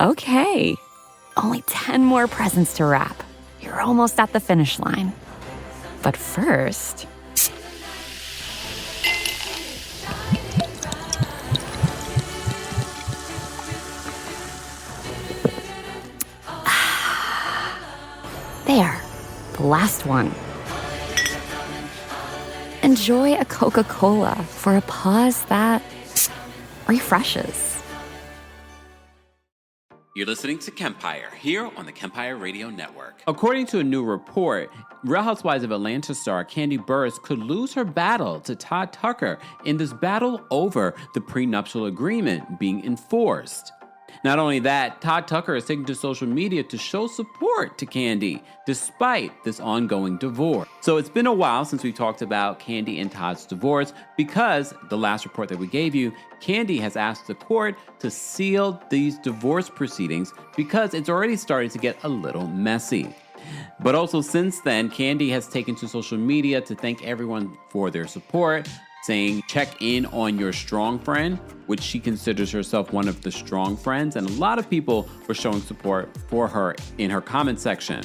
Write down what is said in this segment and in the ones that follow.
Okay, only 10 more presents to wrap. You're almost at the finish line. But first... There, the last one. Enjoy a Coca-Cola for a pause that refreshes. You're listening to Kempire, here on the Kempire Radio Network. According to a new report, Real Housewives of Atlanta star Kandi Burruss could lose her battle to Todd Tucker in this battle over the prenuptial agreement being enforced. Not only that, Todd Tucker has taken to social media to show support to Kandi, despite this ongoing divorce. So it's been a while since we talked about Kandi and Todd's divorce, because the last report that we gave you, Kandi has asked the court to seal these divorce proceedings because it's already starting to get a little messy. But also since then, Kandi has taken to social media to thank everyone for their support, saying check in on your strong friend, which she considers herself one of the strong friends, and a lot of people were showing support for her in her comment section.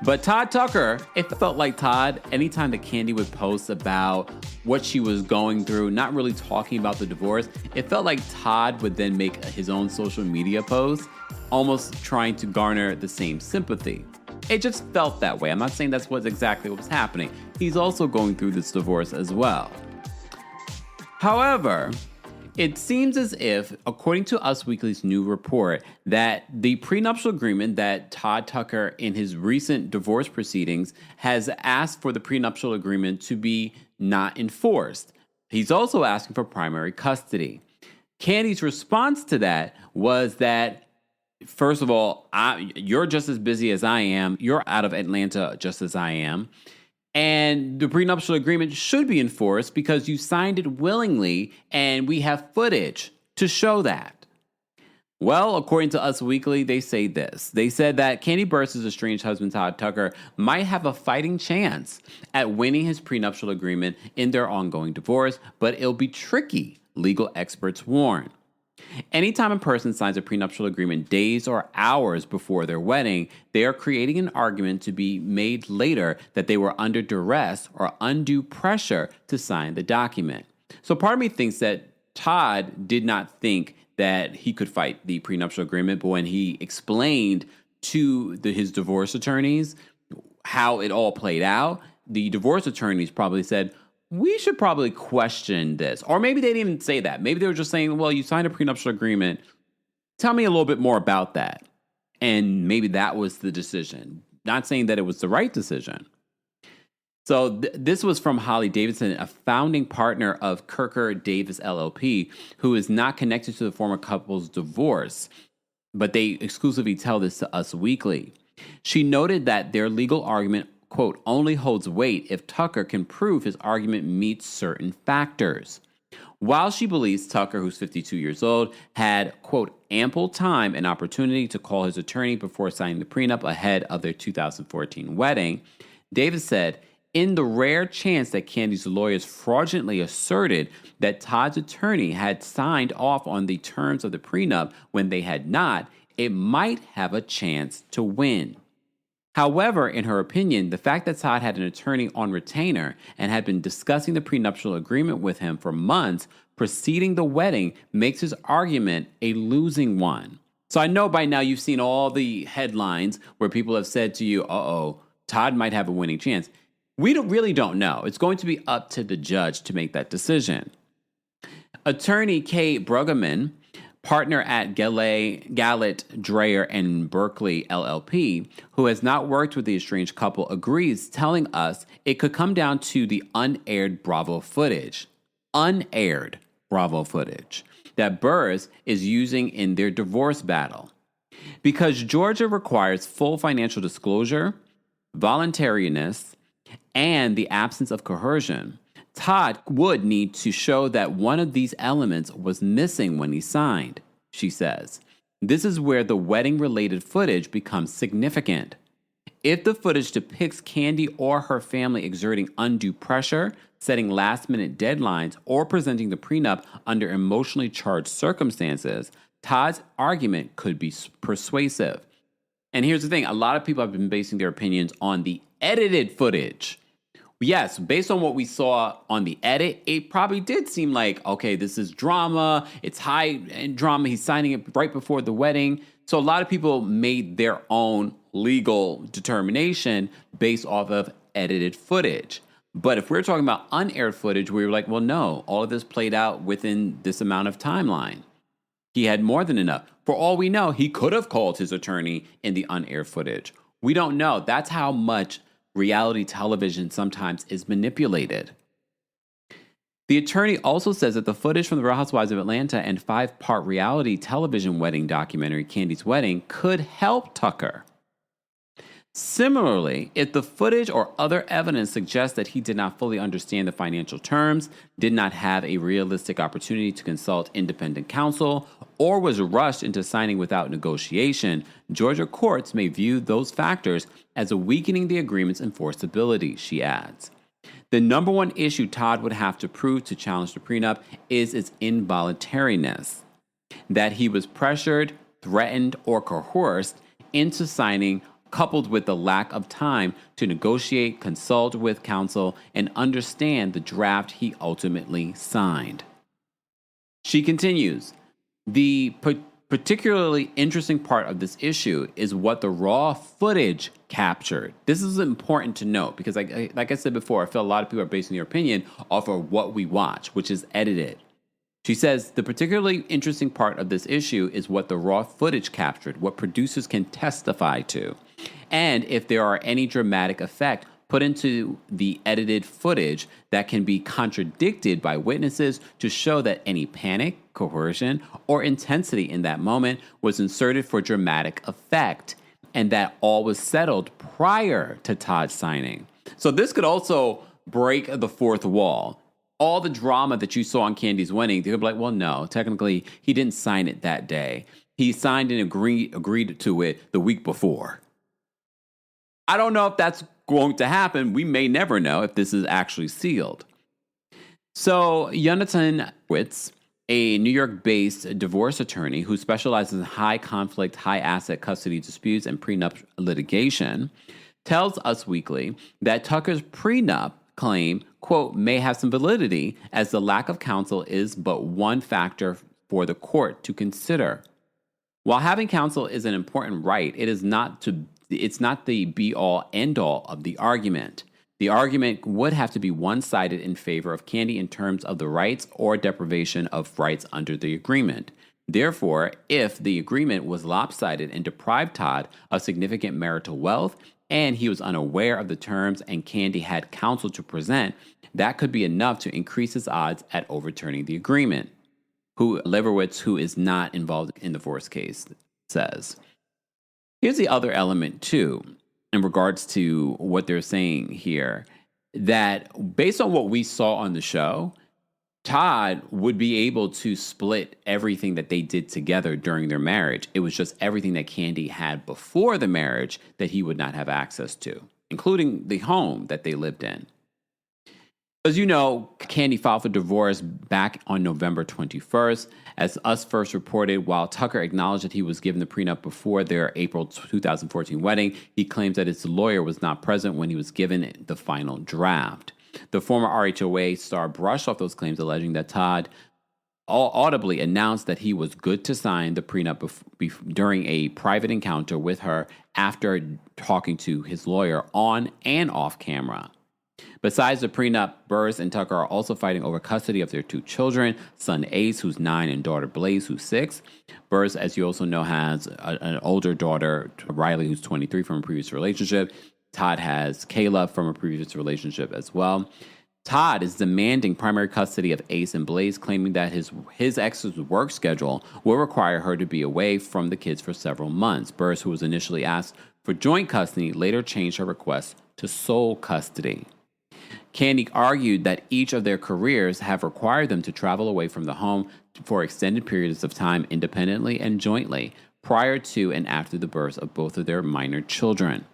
But Todd Tucker, it felt like Todd, anytime that Kandi would post about what she was going through, not really talking about the divorce, it felt like Todd would then make his own social media post, almost trying to garner the same sympathy. It just felt that way. I'm not saying that's exactly what was happening. He's also going through this divorce as well. However, it seems as if, according to Us Weekly's new report, that the prenuptial agreement that Todd Tucker, in his recent divorce proceedings, has asked for the prenuptial agreement to be not enforced. He's also asking for primary custody. Kandi's response to that was that, first of all, you're just as busy as I am. You're out of Atlanta just as I am. And the prenuptial agreement should be enforced because you signed it willingly, and we have footage to show that. Well, according to Us Weekly, they say this. They said that Kandi Burruss' estranged husband, Todd Tucker, might have a fighting chance at winning his prenuptial agreement in their ongoing divorce, but it'll be tricky, legal experts warn. Anytime a person signs a prenuptial agreement days or hours before their wedding, they are creating an argument to be made later that they were under duress or undue pressure to sign the document. So part of me thinks that Todd did not think that he could fight the prenuptial agreement, but when he explained to his divorce attorneys how it all played out, the divorce attorneys probably said, we should probably question this. Or maybe they didn't even say that. Maybe they were just saying, well, you signed a prenuptial agreement. Tell me a little bit more about that. And maybe that was the decision. Not saying that it was the right decision. So this was from Holly Davidson, a founding partner of Kirker Davis LLP, who is not connected to the former couple's divorce. But they exclusively tell this to Us Weekly. She noted that their legal argument, quote, only holds weight if Tucker can prove his argument meets certain factors. While she believes Tucker, who's 52 years old, had, quote, ample time and opportunity to call his attorney before signing the prenup ahead of their 2014 wedding, Davis said, in the rare chance that Kandi's lawyers fraudulently asserted that Todd's attorney had signed off on the terms of the prenup when they had not, it might have a chance to win. However, in her opinion, the fact that Todd had an attorney on retainer and had been discussing the prenuptial agreement with him for months preceding the wedding makes his argument a losing one. So I know by now you've seen all the headlines where people have said to you, Todd might have a winning chance. We really don't know. It's going to be up to the judge to make that decision. Attorney Kay Bruggeman, partner at Gallatt, Dreyer, and Berkeley LLP, who has not worked with the estranged couple, agrees, telling us it could come down to the unaired Bravo footage that Burruss is using in their divorce battle. Because Georgia requires full financial disclosure, voluntariness, and the absence of coercion, Todd would need to show that one of these elements was missing when he signed, she says. This is where the wedding-related footage becomes significant. If the footage depicts Kandi or her family exerting undue pressure, setting last-minute deadlines, or presenting the prenup under emotionally charged circumstances, Todd's argument could be persuasive. And here's the thing. A lot of people have been basing their opinions on the edited footage. Yes, based on what we saw on the edit, it probably did seem like, okay, this is drama. It's high-end drama. He's signing it right before the wedding. So a lot of people made their own legal determination based off of edited footage. But if we're talking about unaired footage, we were like, well, no, all of this played out within this amount of timeline. He had more than enough. For all we know, he could have called his attorney in the unaired footage. We don't know. That's how much reality television sometimes is manipulated. The attorney also says that the footage from the Real Housewives of Atlanta and 5-part reality television wedding documentary, Kandi's Wedding, could help Tucker. Similarly, if the footage or other evidence suggests that he did not fully understand the financial terms, did not have a realistic opportunity to consult independent counsel, or was rushed into signing without negotiation, Georgia courts may view those factors as a weakening the agreement's enforceability, she adds. The number one issue Todd would have to prove to challenge the prenup is its involuntariness, that he was pressured, threatened, or coerced into signing, coupled with the lack of time to negotiate, consult with counsel, and understand the draft he ultimately signed. She continues, the particularly interesting part of this issue is what the raw footage captured. This is important to note because, like I said before, I feel a lot of people are basing their opinion off of what we watch, which is edited. She says, the particularly interesting part of this issue is what the raw footage captured, what producers can testify to, and if there are any dramatic effect put into the edited footage that can be contradicted by witnesses to show that any panic, coercion, or intensity in that moment was inserted for dramatic effect, and that all was settled prior to Todd signing. So this could also break the fourth wall. All the drama that you saw on Kandi's wedding, they could be like, well, no, technically, he didn't sign it that day. He signed and agreed to it the week before. I don't know if that's going to happen. We may never know if this is actually sealed. So Jonathan Witz, a New York-based divorce attorney who specializes in high-conflict, high-asset custody disputes and prenup litigation, tells Us Weekly that Tucker's prenup claim, quote, may have some validity as the lack of counsel is but one factor for the court to consider. While having counsel is an important right, it's not the be-all, end-all of the argument. The argument would have to be one-sided in favor of Kandi in terms of the rights or deprivation of rights under the agreement. Therefore, if the agreement was lopsided and deprived Todd of significant marital wealth, and he was unaware of the terms and Kandi had counsel to present, that could be enough to increase his odds at overturning the agreement, Leverwitz, who is not involved in the divorce case, says. Here's the other element, too, in regards to what they're saying here, that based on what we saw on the show, Todd would be able to split everything that they did together during their marriage. It was just everything that Kandi had before the marriage that he would not have access to, including the home that they lived in. As you know, Kandi filed for divorce back on November 21st. As Us first reported, while Tucker acknowledged that he was given the prenup before their April 2014 wedding, he claims that his lawyer was not present when he was given the final draft. The former RHOA star brushed off those claims, alleging that Todd audibly announced that he was good to sign the prenup during a private encounter with her after talking to his lawyer on and off camera. Besides the prenup, Burruss and Tucker are also fighting over custody of their two children, son Ace, who's 9, and daughter Blaze, who's 6. Burruss, as you also know, has an older daughter, Riley, who's 23 from a previous relationship. Todd has Kayla from a previous relationship as well. Todd is demanding primary custody of Ace and Blaze, claiming that his ex's work schedule will require her to be away from the kids for several months. Burruss, who was initially asked for joint custody, later changed her request to sole custody. Kandi argued that each of their careers have required them to travel away from the home for extended periods of time independently and jointly prior to and after the birth of both of their minor children.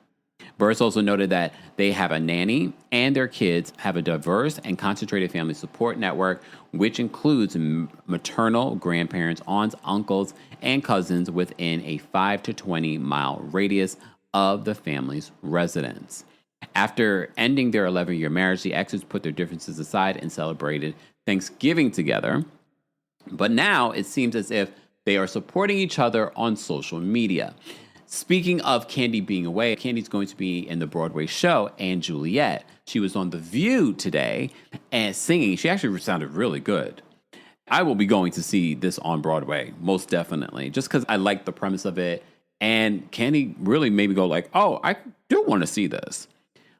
Burruss also noted that they have a nanny and their kids have a diverse and concentrated family support network, which includes maternal grandparents, aunts, uncles, and cousins within a 5 to 20 mile radius of the family's residence. After ending their 11-year marriage, the exes put their differences aside and celebrated Thanksgiving together. But now it seems as if they are supporting each other on social media. Speaking of Kandi being away, Kandi's going to be in the Broadway show And Juliet. She was on The View today and singing. She actually sounded really good. I will be going to see this on Broadway, most definitely, just because I like the premise of it. And Kandi really made me go like, oh, I do want to see this.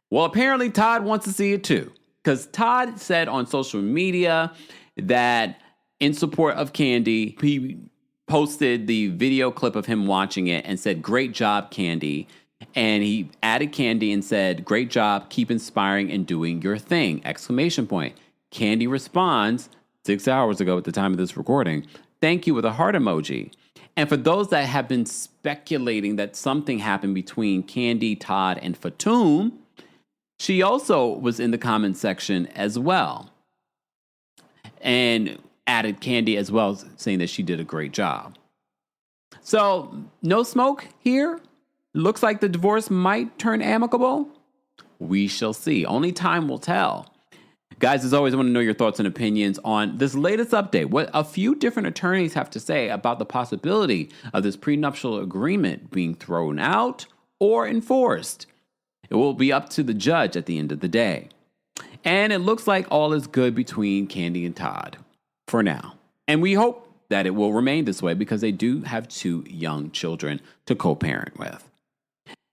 Well, apparently Todd wants to see it too, because Todd said on social media that in support of Kandi, he posted the video clip of him watching it and said, "Great job, Kandi." And he added Kandi and said, "Great job, keep inspiring and doing your thing!" Exclamation point. Kandi responds 6 hours ago at the time of this recording, "Thank you," with a heart emoji. And for those that have been speculating that something happened between Kandi, Todd, and Fatum, she also was in the comment section as well. And added Kandi as well, saying that she did a great job. So, no smoke here. Looks like the divorce might turn amicable. We shall see. Only time will tell. Guys, as always, I want to know your thoughts and opinions on this latest update. What a few different attorneys have to say about the possibility of this prenuptial agreement being thrown out or enforced. It will be up to the judge at the end of the day. And it looks like all is good between Kandi and Todd. For now. And we hope that it will remain this way because they do have 2 young children to co-parent with.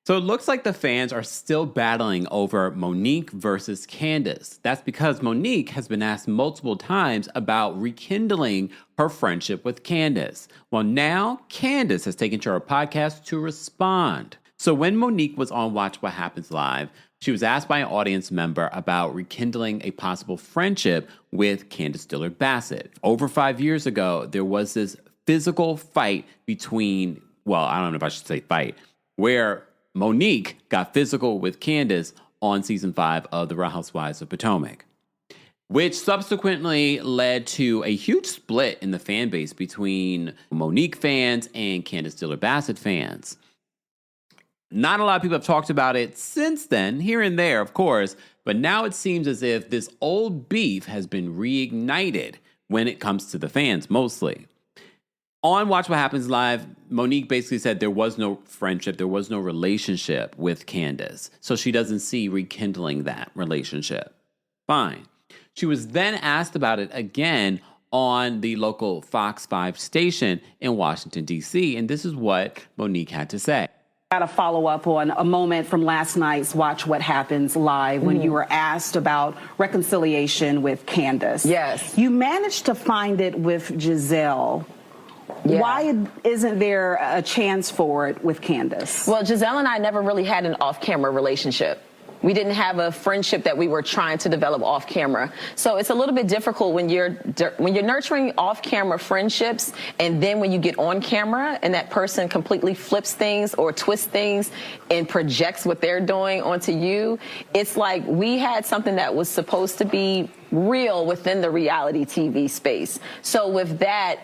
So it looks like the fans are still battling over Monique versus Candiace. That's because Monique has been asked multiple times about rekindling her friendship with Candiace. Well, now Candiace has taken to her podcast to respond. So when Monique was on Watch What Happens Live, she was asked by an audience member about rekindling a possible friendship with Candiace Dillard Bassett. Over 5 years ago, there was this physical fight between, well, I don't know if I should say fight, where Monique got physical with Candiace on season 5 of The Real Housewives of Potomac, which subsequently led to a huge split in the fan base between Monique fans and Candiace Dillard Bassett fans. Not a lot of people have talked about it since then, here and there, of course, but now it seems as if this old beef has been reignited when it comes to the fans, mostly. On Watch What Happens Live, Monique basically said there was no friendship, there was no relationship with Candiace, so she doesn't see rekindling that relationship. Fine. She was then asked about it again on the local Fox 5 station in Washington, D.C., and this is what Monique had to say. Got to follow up on a moment from last night's Watch What Happens Live when you were asked about reconciliation with Candiace. Yes. You managed to find it with Giselle. Yeah. Why isn't there a chance for it with Candiace? Well, Giselle and I never really had an off-camera relationship. We didn't have a friendship that we were trying to develop off camera. So it's a little bit difficult when you're nurturing off camera friendships, and then when you get on camera and that person completely flips things or twists things and projects what they're doing onto you. It's like we had something that was supposed to be real within the reality TV space. So with that,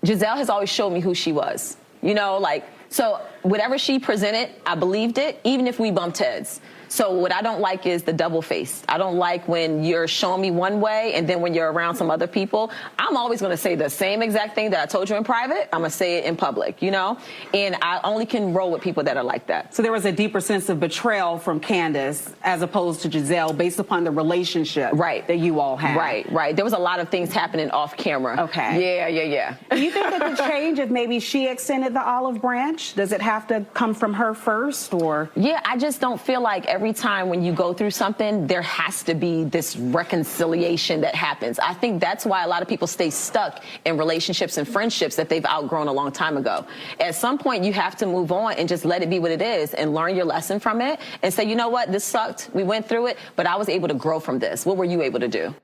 Giselle has always showed me who she was, you know, like, so whatever she presented, I believed it, even if we bumped heads. So what I don't like is the double face. I don't like when you're showing me one way and then when you're around some other people, I'm always going to say the same exact thing that I told you in private. I'm going to say it in public, you know, and I only can roll with people that are like that. So there was a deeper sense of betrayal from Candiace as opposed to Giselle based upon the relationship that you all had. Right. There was a lot of things happening off camera. Okay. Yeah. Do you think that could change if maybe she extended the olive branch? Does it have to come from her first or? Yeah, I just don't feel like every time when you go through something, there has to be this reconciliation that happens. I think that's why a lot of people stay stuck in relationships and friendships that they've outgrown a long time ago. At some point, you have to move on and just let it be what it is and learn your lesson from it and say, you know what, this sucked. We went through it, but I was able to grow from this. What were you able to do?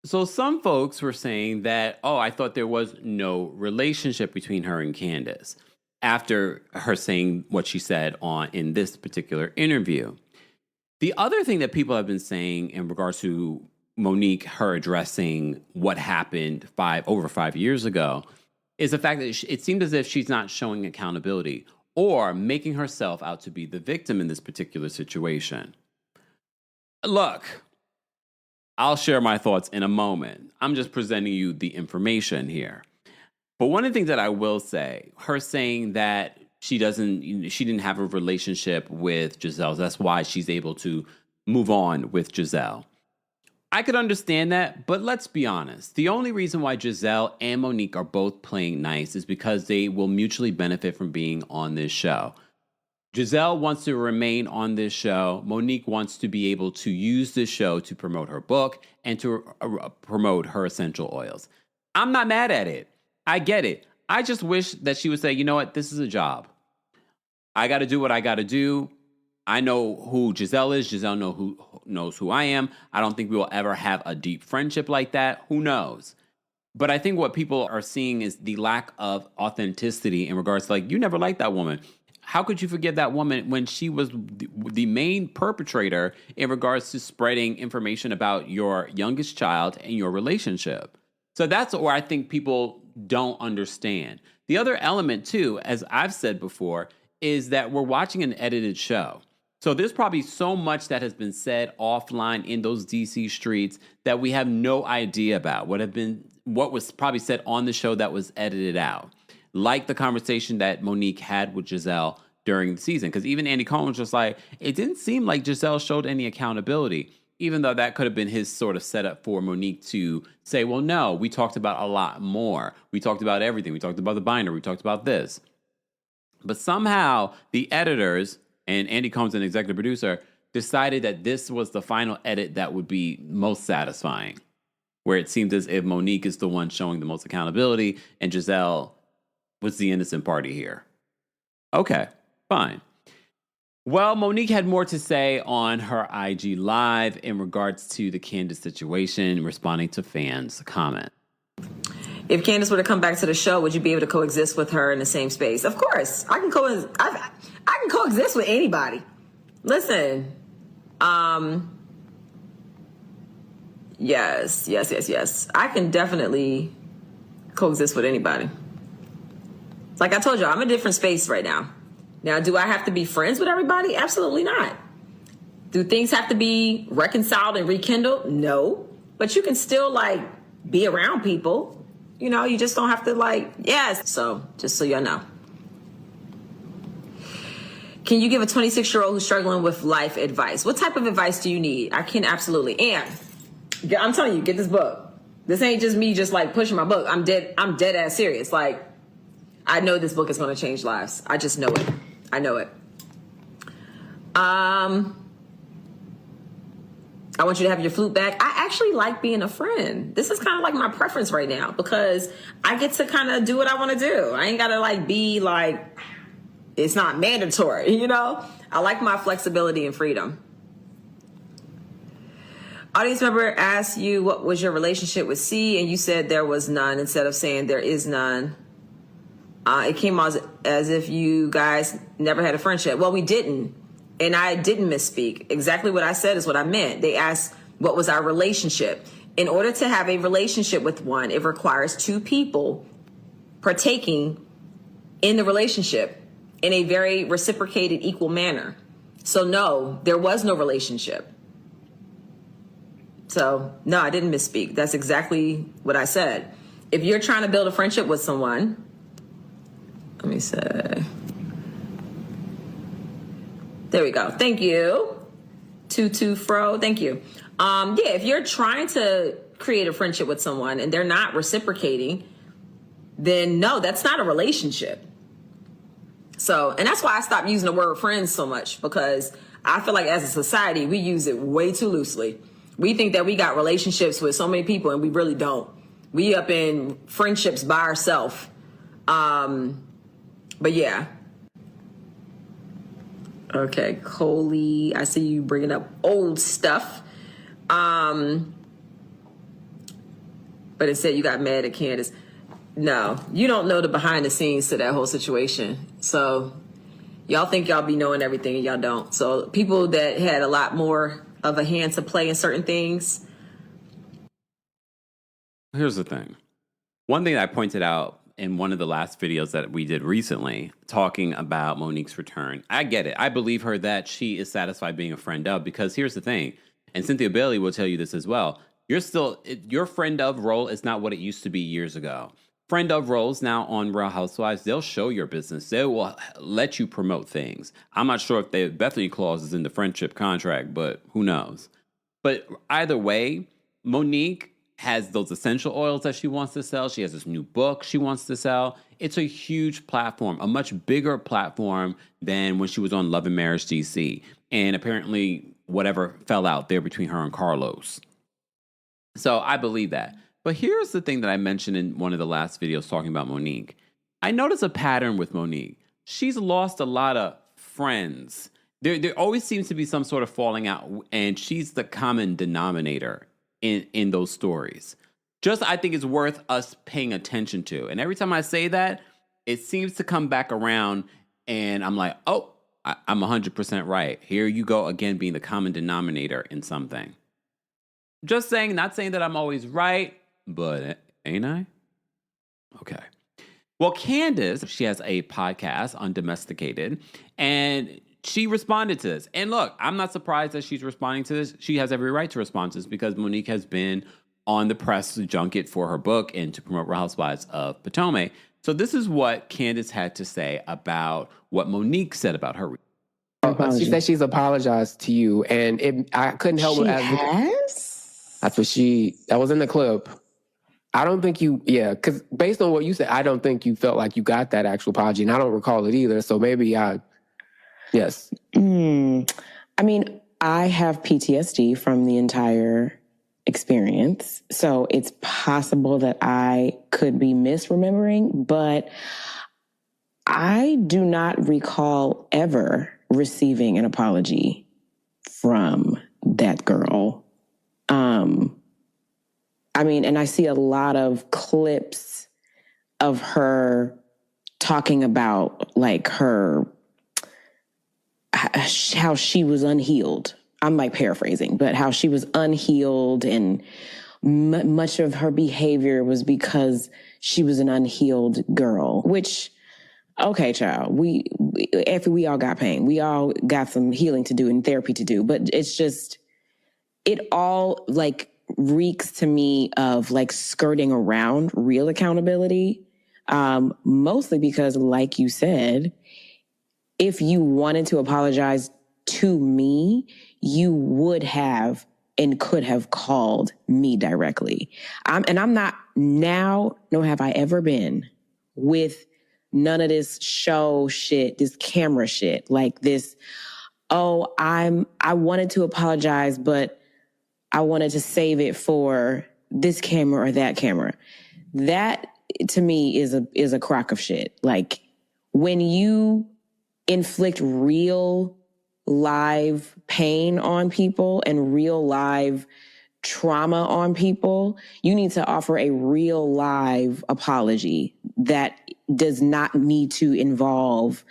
So some folks were saying that, I thought there was no relationship between her and Candiace. after her saying what she said in this particular interview. The other thing that people have been saying in regards to Monique, her addressing what happened over 5 years ago, is the fact that it seemed as if she's not showing accountability or making herself out to be the victim in this particular situation. Look, I'll share my thoughts in a moment. I'm just presenting you the information here. But one of the things that I will say, her saying that she didn't have a relationship with Giselle, that's why she's able to move on with Giselle. I could understand that, but let's be honest. The only reason why Giselle and Monique are both playing nice is because they will mutually benefit from being on this show. Giselle wants to remain on this show. Monique wants to be able to use this show to promote her book and to promote her essential oils. I'm not mad at it. I get it. I just wish that she would say, you know what, this is a job. I got to do what I got to do. I know who Giselle is. Giselle knows who I am. I don't think we will ever have a deep friendship like that. Who knows? But I think what people are seeing is the lack of authenticity in regards to, like, you never liked that woman. How could you forgive that woman when she was the main perpetrator in regards to spreading information about your youngest child and your relationship? So that's where I think people don't understand. The other element, too, as I've said before, is that we're watching an edited show. So there's probably so much that has been said offline in those DC streets that we have no idea about what was probably said on the show that was edited out. Like the conversation that Monique had with Giselle during the season. Because even Andy Cohen was just like, it didn't seem like Giselle showed any accountability, even though that could have been his sort of setup for Monique to say, well, no, we talked about a lot more. We talked about everything. We talked about the binder. We talked about this. But somehow the editors, and Andy Cohen's an executive producer, decided that this was the final edit that would be most satisfying, where it seemed as if Monique is the one showing the most accountability and Giselle was the innocent party here. Okay, fine. Well, Monique had more to say on her IG Live in regards to the Candiace situation, responding to fans' comment. If Candiace were to come back to the show, would you be able to coexist with her in the same space? Of course. I can coexist with anybody. Listen. Yes. I can definitely coexist with anybody. Like I told you, I'm in a different space right now. Now, do I have to be friends with everybody? Absolutely not. Do things have to be reconciled and rekindled? No. But you can still, like, be around people. You know, you just don't have to, like, yes. So, just so y'all know. Can you give a 26-year-old who's struggling with life advice? What type of advice do you need? I can absolutely. And I'm telling you, get this book. This ain't just me just, like, pushing my book. I'm dead ass serious. Like, I know this book is going to change lives. I just know it. I know it. I want you to have your flute back. I actually like being a friend. This is kind of like my preference right now because I get to kind of do what I want to do. I ain't got to like be like, it's not mandatory, you know? I like my flexibility and freedom. Audience member asked you what was your relationship with C, and you said there was none instead of saying there is none. It came out as if you guys never had a friendship. Well, we didn't. And I didn't misspeak. Exactly what I said is what I meant. They asked, what was our relationship? In order to have a relationship with one, it requires two people partaking in the relationship in a very reciprocated, equal manner. So no, there was no relationship. So no, I didn't misspeak. That's exactly what I said. If you're trying to build a friendship with someone, let me say, there we go. Thank you. Tutu Fro. Thank you. Yeah, if you're trying to create a friendship with someone and they're not reciprocating, then no, that's not a relationship. So, and that's why I stopped using the word friends so much, because I feel like as a society, we use it way too loosely. We think that we got relationships with so many people and we really don't. We up in friendships by ourselves. But yeah. Okay, Coley, I see you bringing up old stuff. But it said you got mad at Candiace. No, you don't know the behind the scenes to that whole situation. So y'all think y'all be knowing everything and y'all don't. So people that had a lot more of a hand to play in certain things. Here's the thing. One thing I pointed out in one of the last videos that we did recently, talking about Monique's return, I get it. I believe her that she is satisfied being a friend of, because here's the thing, and Cynthia Bailey will tell you this as well. Your friend of role is not what it used to be years ago. Friend of roles now on Real Housewives, they'll show your business. They will let you promote things. I'm not sure if the Bethany clause is in the friendship contract, but who knows? But either way, Monique has those essential oils that she wants to sell. She has this new book she wants to sell. It's a huge platform, a much bigger platform than when she was on Love and Marriage DC. And apparently whatever fell out there between her and Carlos. So I believe that. But here's the thing that I mentioned in one of the last videos talking about Monique. I notice a pattern with Monique. She's lost a lot of friends. There always seems to be some sort of falling out, and she's the common denominator in those stories. Just, I think it's worth us paying attention to. And every time I say that, it seems to come back around, and I'm like, oh, I'm 100% right. Here you go again, being the common denominator in something. Just saying, not saying that I'm always right, but ain't I? Okay. Well, Candiace, she has a podcast, Undomesticated, and she responded to this. And look, I'm not surprised that she's responding to this. She has every right to respond to this because Monique has been on the press junket for her book and to promote Real Housewives of Potomac. So this is what Candiace had to say about what Monique said about her. She said she's apologized to you, and I couldn't help but Yes? That's what that was in the clip. I don't think because based on what you said, I don't think you felt like you got that actual apology, and I don't recall it either, so maybe yes. I mean, I have PTSD from the entire experience, so it's possible that I could be misremembering, but I do not recall ever receiving an apology from that girl. I mean, and I see a lot of clips of her talking about like how she was unhealed. I'm like paraphrasing, but how she was unhealed, and much of her behavior was because she was an unhealed girl, which, okay, child, we all got pain. We all got some healing to do and therapy to do, but it's just, it all like reeks to me of like skirting around real accountability. Mostly because, like you said, if you wanted to apologize to me, you would have and could have called me directly. I'm not now, nor have I ever been, with none of this show shit, this camera shit, like this, I wanted to apologize, but I wanted to save it for this camera or that camera. That to me is a crock of shit. Like, when you inflict real live pain on people and real live trauma on people, you need to offer a real live apology that does not need to involve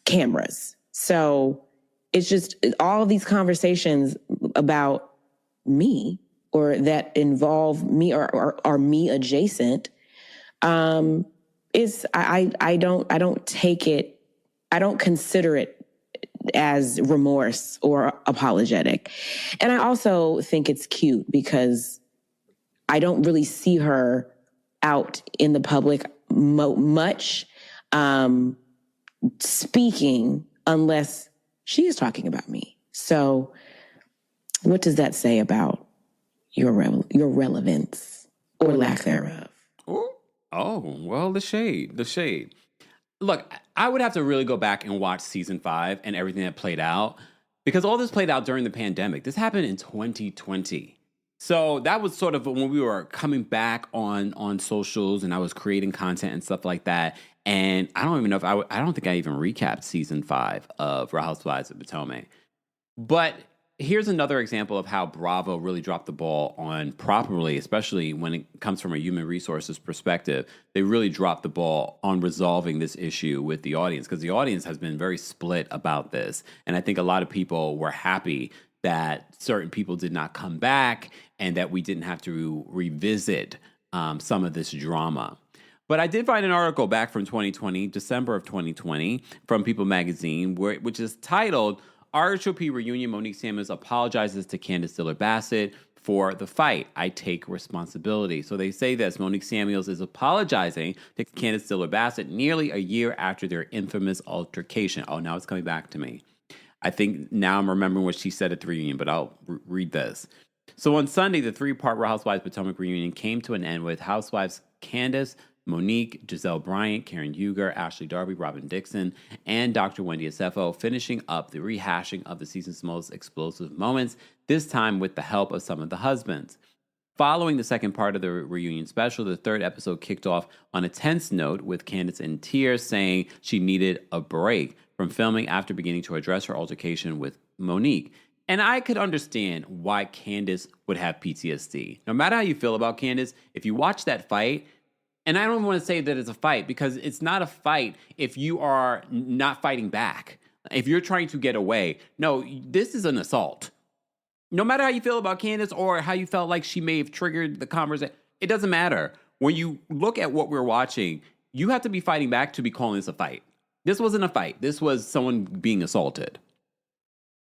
cameras. So it's just all of these conversations about me or that involve me or are me adjacent. I don't take it. I don't consider it as remorse or apologetic. And I also think it's cute because I don't really see her out in the public much speaking unless she is talking about me. So what does that say about your relevance or lack thereof? Oh, well, the shade. Look, I would have to really go back and watch season 5 and everything that played out, because all this played out during the pandemic. This happened in 2020. So that was sort of when we were coming back on socials and I was creating content and stuff like that. And I don't even know if I don't think I even recapped season 5 of Real Housewives of Potomac. But here's another example of how Bravo really dropped the ball on properly, especially when it comes from a human resources perspective. They really dropped the ball on resolving this issue with the audience, because the audience has been very split about this. And I think a lot of people were happy that certain people did not come back and that we didn't have to revisit some of this drama. But I did find an article back from 2020, December of 2020, from People Magazine, which is titled, RHOP Reunion, Monique Samuels apologizes to Candiace Diller-Bassett for the fight. I take responsibility. So they say this, Monique Samuels is apologizing to Candiace Diller-Bassett nearly a year after their infamous altercation. Oh, now it's coming back to me. I think now I'm remembering what she said at the reunion, but I'll read this. So on Sunday, the three-part Real Housewives Potomac reunion came to an end with housewives Candiace, Monique, Giselle Bryant, Karen Huger, Ashley Darby, Robin Dixon, and Dr. Wendy Asefo finishing up the rehashing of the season's most explosive moments, this time with the help of some of the husbands. Following the second part of the reunion special, the third episode kicked off on a tense note with Candiace in tears, saying she needed a break from filming after beginning to address her altercation with Monique. And I could understand why Candiace would have PTSD. No matter how you feel about Candiace, if you watch that fight, and I don't want to say that it's a fight, because it's not a fight if you are not fighting back. If you're trying to get away. No, this is an assault. No matter how you feel about Candiace or how you felt like she may have triggered the conversation, it doesn't matter. When you look at what we're watching, you have to be fighting back to be calling this a fight. This wasn't a fight. This was someone being assaulted.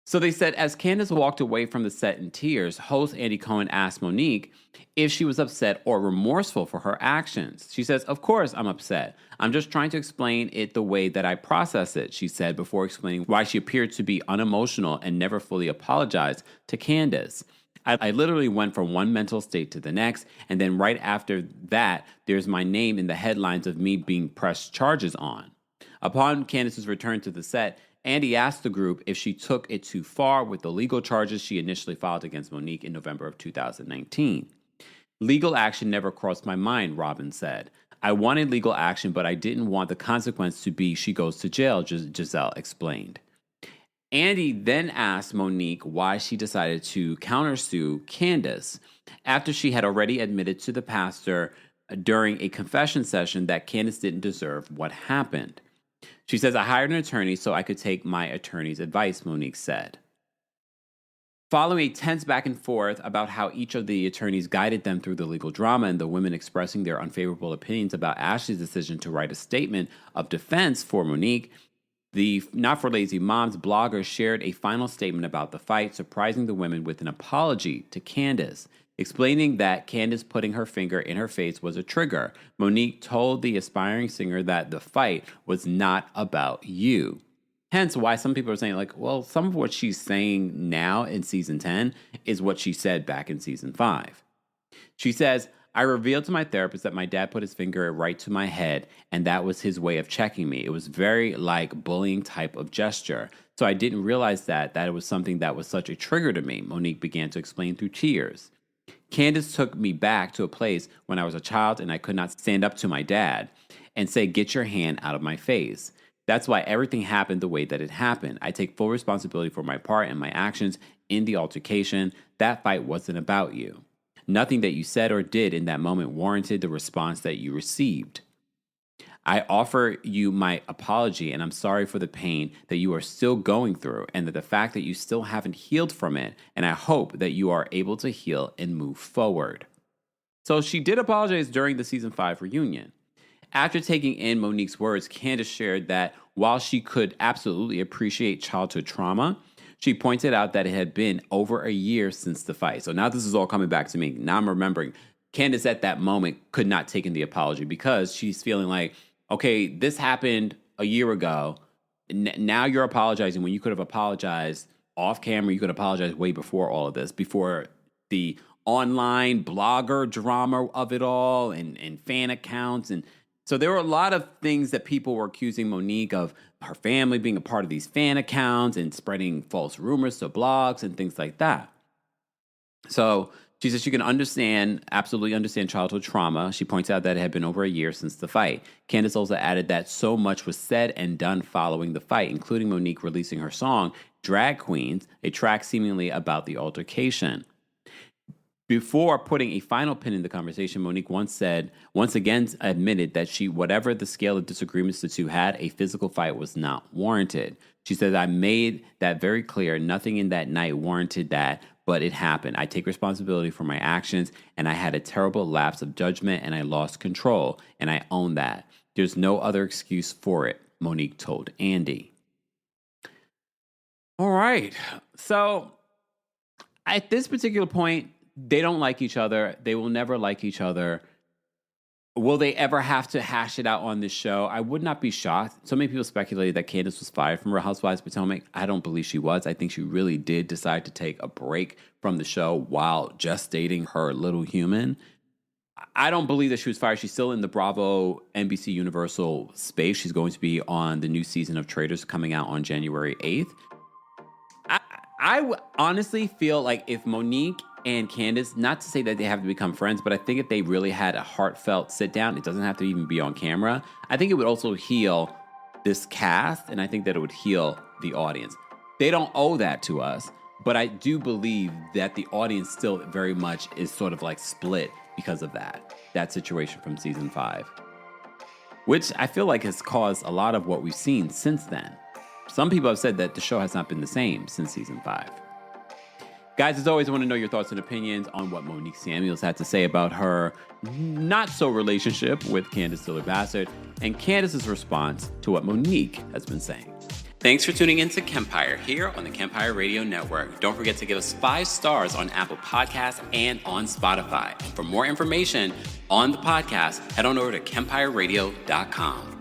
So they said, as Candiace walked away from the set in tears, host Andy Cohen asked Monique if she was upset or remorseful for her actions. She says, of course I'm upset. I'm just trying to explain it the way that I process it, she said, before explaining why she appeared to be unemotional and never fully apologized to Candiace. I literally went from one mental state to the next, and then right after that, there's my name in the headlines of me being pressed charges on. Upon Candiace's return to the set, Andy asked the group if she took it too far with the legal charges she initially filed against Monique in November of 2019. Legal action never crossed my mind, Robin said. I wanted legal action, but I didn't want the consequence to be she goes to jail, Giselle explained. Andy then asked Monique why she decided to countersue Candiace after she had already admitted to the pastor during a confession session that Candiace didn't deserve what happened. She says, I hired an attorney so I could take my attorney's advice, Monique said. Following a tense back and forth about how each of the attorneys guided them through the legal drama and the women expressing their unfavorable opinions about Ashley's decision to write a statement of defense for Monique, the Not For Lazy Moms blogger shared a final statement about the fight, surprising the women with an apology to Candiace. Explaining that Candiace putting her finger in her face was a trigger, Monique told the aspiring singer that the fight was not about you. Hence why some people are saying, like, well, some of what she's saying now in season 10 is what she said back in season 5. She says, I revealed to my therapist that my dad put his finger right to my head, and that was his way of checking me. It was very like bullying type of gesture. So I didn't realize that it was something that was such a trigger to me, Monique began to explain through tears. Candiace took me back to a place when I was a child and I could not stand up to my dad and say, get your hand out of my face. That's why everything happened the way that it happened. I take full responsibility for my part and my actions in the altercation. That fight wasn't about you. Nothing that you said or did in that moment warranted the response that you received. I offer you my apology, and I'm sorry for the pain that you are still going through and that the fact that you still haven't healed from it, and I hope that you are able to heal and move forward. So she did apologize during the season 5 reunion. After taking in Monique's words, Candiace shared that while she could absolutely appreciate childhood trauma, she pointed out that it had been over a year since the fight. So now this is all coming back to me. Now I'm remembering Candiace at that moment could not take in the apology because she's feeling like, okay, this happened a year ago. Now you're apologizing when you could have apologized off camera. You could apologize way before all of this, before the online blogger drama of it all and fan accounts. And so there were a lot of things that people were accusing Monique of, her family being a part of these fan accounts and spreading false rumors to blogs and things like that. So She says she can absolutely understand childhood trauma. She points out that it had been over a year since the fight. Candiace also added that so much was said and done following the fight, including Monique releasing her song, Drag Queens, a track seemingly about the altercation. Before putting a final pin in the conversation, Monique once again admitted that whatever the scale of disagreements the two had, a physical fight was not warranted. She said, I made that very clear. Nothing in that night warranted that, but it happened. I take responsibility for my actions, and I had a terrible lapse of judgment, and I lost control, and I own that. There's no other excuse for it, Monique told Andy. All right. So at this particular point, they don't like each other. They will never like each other. Will they ever have to hash it out on this show? I would not be shocked. So many people speculated that Candiace was fired from Real Housewives of Potomac. I don't believe she was. I think she really did decide to take a break from the show while gestating her little human. I don't believe that she was fired. She's still in the Bravo NBC Universal space. She's going to be on the new season of Traitors coming out on January 8th. I honestly feel like if Monique and Candiace, not to say that they have to become friends, but I think if they really had a heartfelt sit down, it doesn't have to even be on camera. I think it would also heal this cast, and I think that it would heal the audience. They don't owe that to us, but I do believe that the audience still very much is sort of like split because of that situation from season 5, which I feel like has caused a lot of what we've seen since then. Some people have said that the show has not been the same since season 5. Guys, as always, I want to know your thoughts and opinions on what Monique Samuels had to say about her not-so relationship with Candiace Dillard-Bassett and Candiace's response to what Monique has been saying. Thanks for tuning in to Kempire here on the Kempire Radio Network. Don't forget to give us 5 stars on Apple Podcasts and on Spotify. And for more information on the podcast, head on over to KempireRadio.com.